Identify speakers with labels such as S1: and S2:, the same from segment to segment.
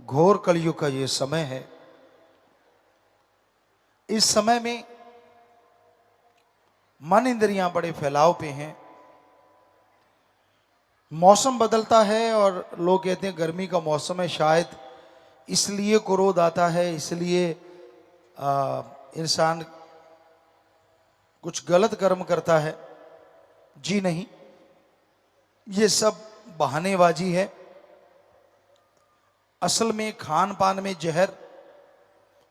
S1: घोर कलयुग का ये समय है। इस समय में मन इंद्रियां बड़े फैलाव पे हैं। मौसम बदलता है और लोग कहते हैं गर्मी का मौसम है, शायद इसलिए क्रोध आता है, इसलिए इंसान कुछ गलत कर्म करता है। जी नहीं, ये सब बहानेबाजी है। असल में खान पान में जहर,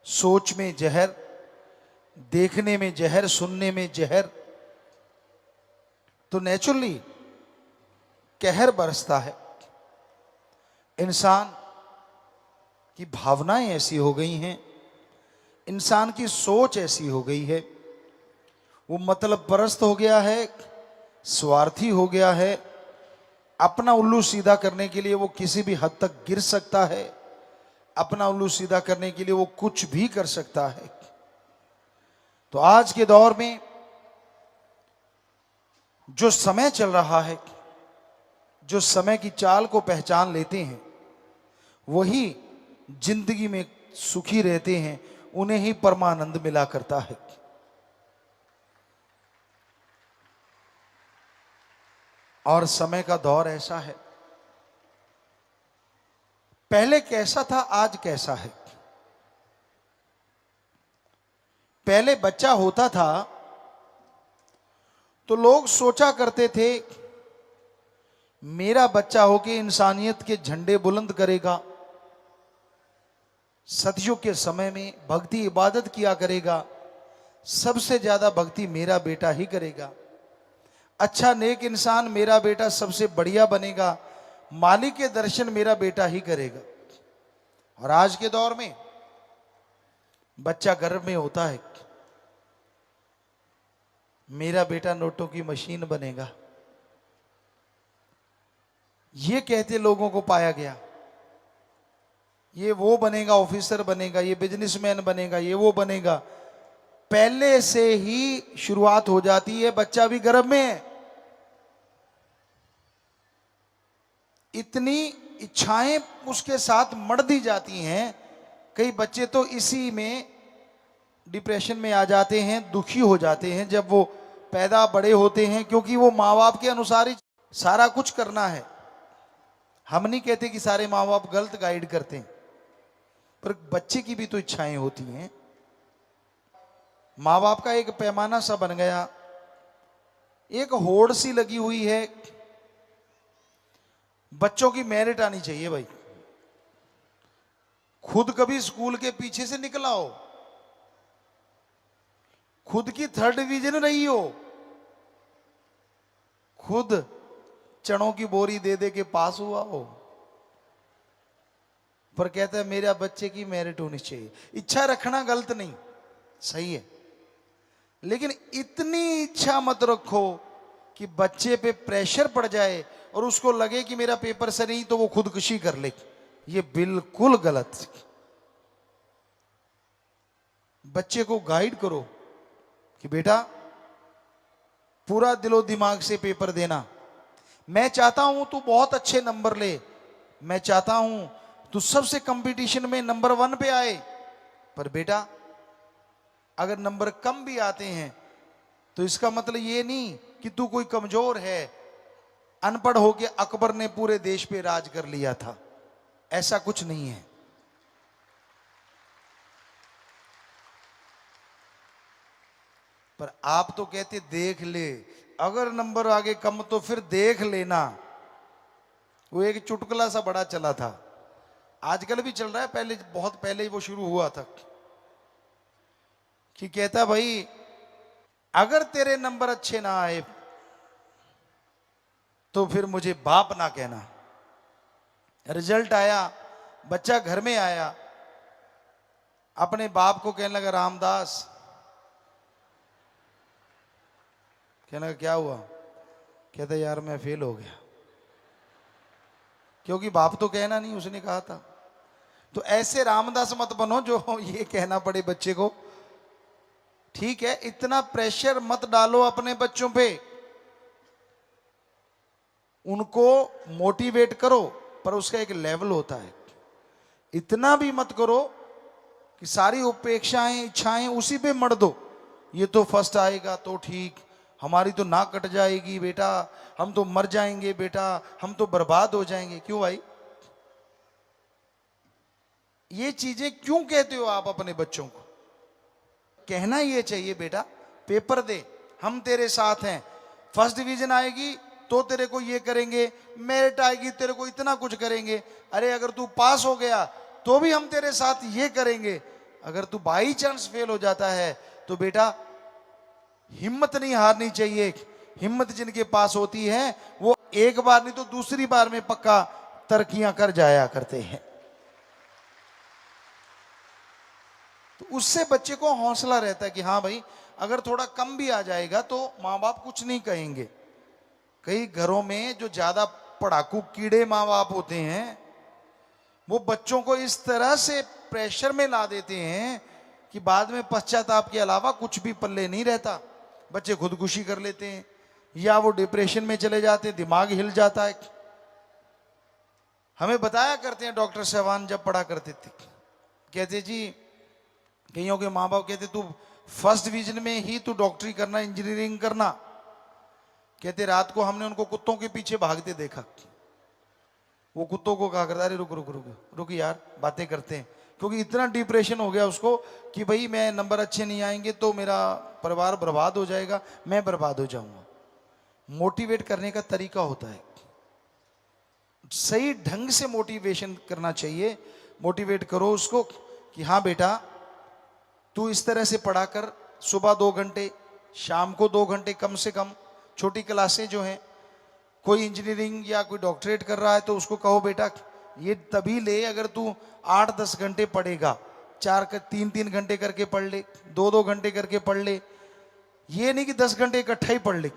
S1: सोच में जहर, देखने में जहर, सुनने में जहर, तो नेचुरली कहर बरसता है। इंसान की भावनाएं ऐसी हो गई हैं, इंसान की सोच ऐसी हो गई है, वो मतलब परस्त हो गया है, स्वार्थी हो गया है। अपना उल्लू सीधा करने के लिए वो किसी भी हद तक गिर सकता है, अपना उल्लू सीधा करने के लिए वो कुछ भी कर सकता है। तो आज के दौर में जो समय चल रहा है, जो समय की चाल को पहचान लेते हैं वही जिंदगी में सुखी रहते हैं, उन्हें ही परमानंद मिला करता है। और समय का दौर ऐसा है, पहले कैसा था आज कैसा है। पहले बच्चा होता था तो लोग सोचा करते थे मेरा बच्चा होके इंसानियत के झंडे बुलंद करेगा, सदियों के समय में भक्ति इबादत किया करेगा, सबसे ज्यादा भक्ति मेरा बेटा ही करेगा, अच्छा नेक इंसान मेरा बेटा सबसे बढ़िया बनेगा, मालिक के दर्शन मेरा बेटा ही करेगा। और आज के दौर में बच्चा गर्भ में होता है, मेरा बेटा नोटों की मशीन बनेगा, ये कहते लोगों को पाया गया। ये वो बनेगा, ऑफिसर बनेगा, ये बिजनेसमैन बनेगा, ये वो बनेगा। पहले से ही शुरुआत हो जाती है, बच्चा भी गर्भ में है। इतनी इच्छाएं उसके साथ मढ़ दी जाती हैं, कई बच्चे तो इसी में डिप्रेशन में आ जाते हैं, दुखी हो जाते हैं जब वो पैदा बड़े होते हैं, क्योंकि वो माँ बाप के अनुसार ही सारा कुछ करना है। हम नहीं कहते कि सारे माँ बाप गलत गाइड करते हैं, पर बच्चे की भी तो इच्छाएं होती हैं। माँ बाप का एक पैमाना सा बन गया, एक होड़ सी लगी हुई है, बच्चों की मेरिट आनी चाहिए भाई। खुद कभी स्कूल के पीछे से निकला हो, खुद की 3rd डिवीजन रही हो, खुद चनों की बोरी दे दे के पास हुआ हो, पर कहता है मेरा बच्चे की मेरिट होनी चाहिए। इच्छा रखना गलत नहीं, सही है, लेकिन इतनी इच्छा मत रखो कि बच्चे पे प्रेशर पड़ जाए और उसको लगे कि मेरा पेपर से नहीं तो वो खुदकुशी कर ले। ये बिल्कुल गलत। बच्चे को गाइड करो कि बेटा पूरा दिलो दिमाग से पेपर देना, मैं चाहता हूं तू बहुत अच्छे नंबर ले, मैं चाहता हूं तू सबसे कंपटीशन में नंबर 1 पे आए, पर बेटा अगर नंबर कम भी आते हैं तो इसका मतलब ये नहीं कि तू कोई कमजोर है। अनपढ़ होके अकबर ने पूरे देश पे राज कर लिया था, ऐसा कुछ नहीं है। पर आप तो कहते देख ले, अगर नंबर आगे कम तो फिर देख लेना। वो एक चुटकुला सा बड़ा चला था, आजकल भी चल रहा है, पहले बहुत पहले वो शुरू हुआ था, कि कहता भाई अगर तेरे नंबर अच्छे ना आए तो फिर मुझे बाप ना कहना। रिजल्ट आया, बच्चा घर में आया, अपने बाप को कहने लगा रामदास, कहने लगा क्या हुआ, कहता यार मैं फेल हो गया, क्योंकि बाप तो कहना नहीं, उसने कहा था। तो ऐसे रामदास मत बनो जो ये कहना पड़े बच्चे को। ठीक है, इतना प्रेशर मत डालो अपने बच्चों पे, उनको मोटिवेट करो, पर उसका एक लेवल होता है। इतना भी मत करो कि सारी अपेक्षाएं इच्छाएं उसी पे मर दो। ये तो फर्स्ट आएगा तो ठीक, हमारी तो नाक कट जाएगी बेटा, हम तो मर जाएंगे बेटा, हम तो बर्बाद हो जाएंगे। क्यों भाई? ये चीजें क्यों कहते हो आप अपने बच्चों को? कहना ये चाहिए बेटा पेपर दे, हम तेरे साथ हैं, फर्स्ट डिवीजन आएगी तो तेरे को ये करेंगे, मेरिट आएगी तेरे को इतना कुछ करेंगे, अरे अगर तू पास हो गया तो भी हम तेरे साथ ये करेंगे, अगर तू बाई चांस फेल हो जाता है तो बेटा हिम्मत नहीं हारनी चाहिए। हिम्मत जिनके पास होती है वो एक बार नहीं तो दूसरी बार में पक्का तरक्कियां कर जाया करते हैं। तो उससे बच्चे को हौसला रहता है कि हाँ भाई अगर थोड़ा कम भी आ जाएगा तो माँ बाप कुछ नहीं कहेंगे। कई घरों में जो ज्यादा पढ़ाकू कीड़े माँ बाप होते हैं वो बच्चों को इस तरह से प्रेशर में ला देते हैं कि बाद में पश्चाताप के अलावा कुछ भी पल्ले नहीं रहता। बच्चे खुदकुशी कर लेते हैं या वो डिप्रेशन में चले जाते हैं, दिमाग हिल जाता है। हमें बताया करते हैं डॉक्टर साहबान जब पढ़ा करते थे, कहते जी कईयों के माँ बाप कहते तू फर्स्ट डिवीजन में ही तू डॉक्टरी करना, इंजीनियरिंग करना। कहते रात को हमने उनको कुत्तों के पीछे भागते देखा। वो कुत्तों को कहा करता अरे रुक रुक रुक रुक यार बातें करते हैं, क्योंकि इतना डिप्रेशन हो गया उसको कि भाई मैं नंबर अच्छे नहीं आएंगे तो मेरा परिवार बर्बाद हो जाएगा, मैं बर्बाद हो जाऊंगा। मोटिवेट करने का तरीका होता है, सही ढंग से मोटिवेशन करना चाहिए। मोटिवेट करो उसको कि हाँ बेटा तू इस तरह से पढ़ा कर, सुबह 2 घंटे, शाम को 2 घंटे कम से कम। छोटी क्लासें जो हैं, कोई इंजीनियरिंग या कोई डॉक्टरेट कर रहा है तो उसको कहो बेटा ये तभी ले अगर तू 8-10 घंटे पढ़ेगा, 3-3 घंटे करके पढ़ ले, 2-2 घंटे करके पढ़ ले। ये नहीं कि 10 घंटे इकट्ठा ही पढ़ ले।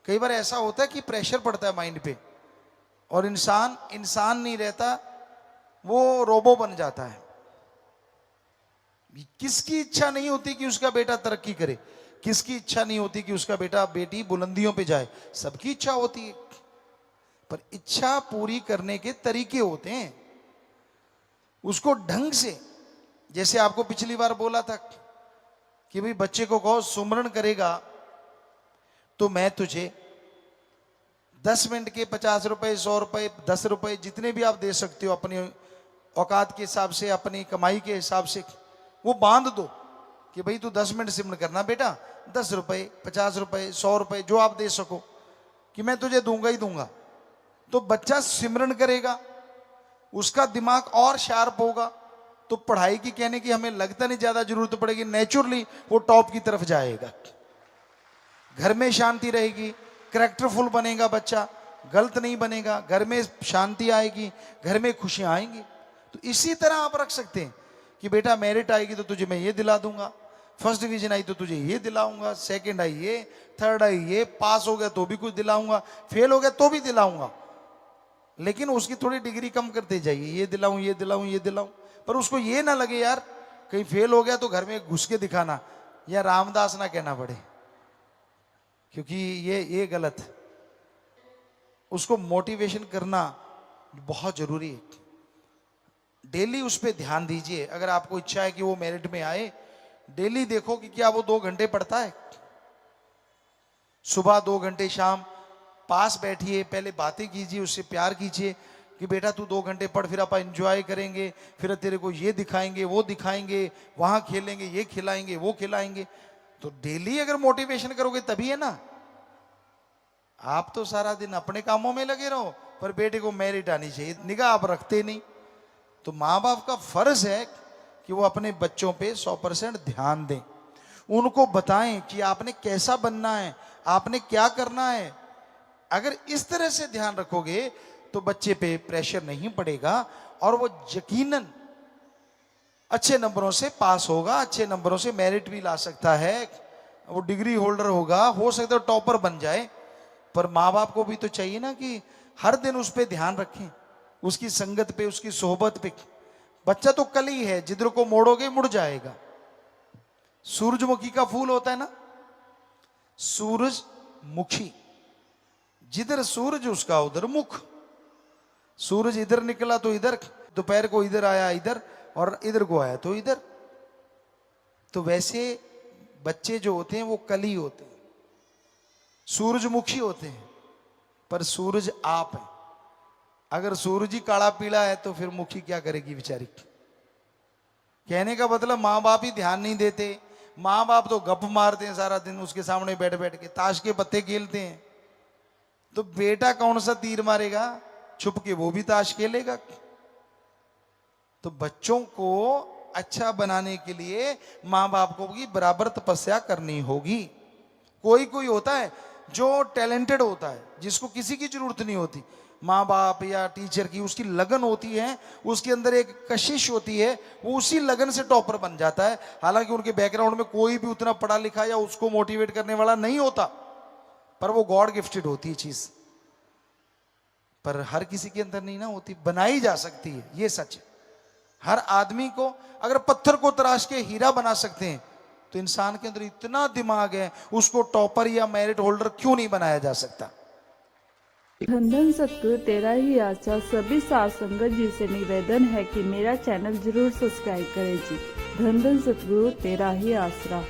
S1: कई बार ऐसा होता है कि प्रेशर पड़ता है माइंड पे और इंसान नहीं रहता, वो रोबो बन जाता है। किसकी इच्छा नहीं होती कि उसका बेटा तरक्की करे? किसकी इच्छा नहीं होती कि उसका बेटा बेटी बुलंदियों पे जाए? सबकी इच्छा होती है, पर इच्छा पूरी करने के तरीके होते हैं। उसको ढंग से, जैसे आपको पिछली बार बोला था कि भाई बच्चे को कहो सुमरण करेगा तो मैं तुझे 10 मिनट के 50 रुपए, 100 रुपए, 10 रुपए जितने भी आप दे सकते हो अपनी औकात के हिसाब से, अपनी कमाई के हिसाब से, वो बांध दो कि भाई तू 10 मिनट सिमरन करना बेटा, 10 रुपए, 50 रुपए, 100 रुपए जो आप दे सको कि मैं तुझे दूंगा ही दूंगा। तो बच्चा सिमरन करेगा, उसका दिमाग और शार्प होगा, तो पढ़ाई की कहने की हमें लगता नहीं ज्यादा जरूरत पड़ेगी, नेचुरली वो टॉप की तरफ जाएगा। घर में शांति रहेगी, कैरेक्टरफुल बनेगा बच्चा, गलत नहीं बनेगा, घर में शांति आएगी, घर में खुशियां आएंगी। तो इसी तरह आप रख सकते हैं कि बेटा मेरिट आएगी तो तुझे मैं ये दिला दूंगा, फर्स्ट डिवीजन आई तो तुझे ये दिलाऊंगा, सेकंड आई ये, थर्ड आई ये, पास हो गया तो भी कुछ दिलाऊंगा, फेल हो गया तो भी दिलाऊंगा, लेकिन उसकी थोड़ी डिग्री कम करते जाइए, ये दिलाऊं ये दिलाऊं ये दिलाऊं। पर उसको ये ना लगे यार कहीं फेल हो गया तो घर में घुस के दिखाना या रामदास ना कहना पड़े, क्योंकि ये गलत है। उसको मोटिवेशन करना बहुत जरूरी है। डेली उस पर ध्यान दीजिए। अगर आपको इच्छा है कि वो मेरिट में आए, डेली देखो कि क्या वो 2 घंटे पढ़ता है, सुबह 2 घंटे, शाम पास बैठिए, पहले बातें कीजिए, उससे प्यार कीजिए कि बेटा तू 2 घंटे पढ़, फिर आप एंजॉय करेंगे, फिर तेरे को ये दिखाएंगे वो दिखाएंगे, वहां खेलेंगे, ये खिलाएंगे वो खिलाएंगे। तो डेली अगर मोटिवेशन करोगे तभी है ना। आप तो सारा दिन अपने कामों में लगे रहो, पर बेटे को मेरिट आनी चाहिए, निगाह आप रखते नहीं। तो माँ बाप का फर्ज है कि वो अपने बच्चों पे 100% ध्यान दें, उनको बताएं कि आपने कैसा बनना है, आपने क्या करना है। अगर इस तरह से ध्यान रखोगे तो बच्चे पे प्रेशर नहीं पड़ेगा और वो यकीनन अच्छे नंबरों से पास होगा, अच्छे नंबरों से मेरिट भी ला सकता है, वो डिग्री होल्डर होगा, हो सकता है टॉपर बन जाए। पर माँ बाप को भी तो चाहिए ना कि हर दिन उस पर ध्यान रखें, उसकी संगत पे, उसकी सोहबत पे। बच्चा तो कली है, जिधर को मोड़ोगे मुड़ जाएगा। सूरजमुखी का फूल होता है ना, सूरजमुखी, जिधर सूरज उसका उधर मुख। सूरज इधर निकला तो इधर, दोपहर को इधर आया इधर, और इधर को आया तो इधर। तो वैसे बच्चे जो होते हैं वो कली होते हैं, सूरजमुखी होते हैं, पर सूरज आप है। अगर सूरज ही काला पीला है तो फिर मुखी क्या करेगी बेचारी। कहने का मतलब माँ बाप ही ध्यान नहीं देते। माँ बाप तो गप मारते हैं सारा दिन, उसके सामने बैठ बैठ के ताश के पत्ते खेलते हैं। तो बेटा कौन सा तीर मारेगा, छुप के वो भी ताश खेलेगा। तो बच्चों को अच्छा बनाने के लिए माँ बाप को भी बराबर तपस्या करनी होगी। कोई कोई होता है जो टैलेंटेड होता है, जिसको किसी की जरूरत नहीं होती, माँ बाप या टीचर की, उसकी लगन होती है, उसके अंदर एक कशिश होती है, वो उसी लगन से टॉपर बन जाता है। हालांकि उनके बैकग्राउंड में कोई भी उतना पढ़ा लिखा या उसको मोटिवेट करने वाला नहीं होता, पर वो गॉड गिफ्टेड होती है चीज। पर हर किसी के अंदर नहीं ना होती, बनाई जा सकती है, ये सच है। हर आदमी को अगर पत्थर को तराश के हीरा बना सकते हैं, तो इंसान के अंदर इतना दिमाग है, उसको टॉपर या मेरिट होल्डर क्यों नहीं बनाया जा सकता।
S2: धन धन सतगुरु तेरा ही आशा सभी साथ संगत जी से निवेदन है कि मेरा चैनल जरूर सब्सक्राइब करें जी। धन धन सतगुरु तेरा ही आसरा।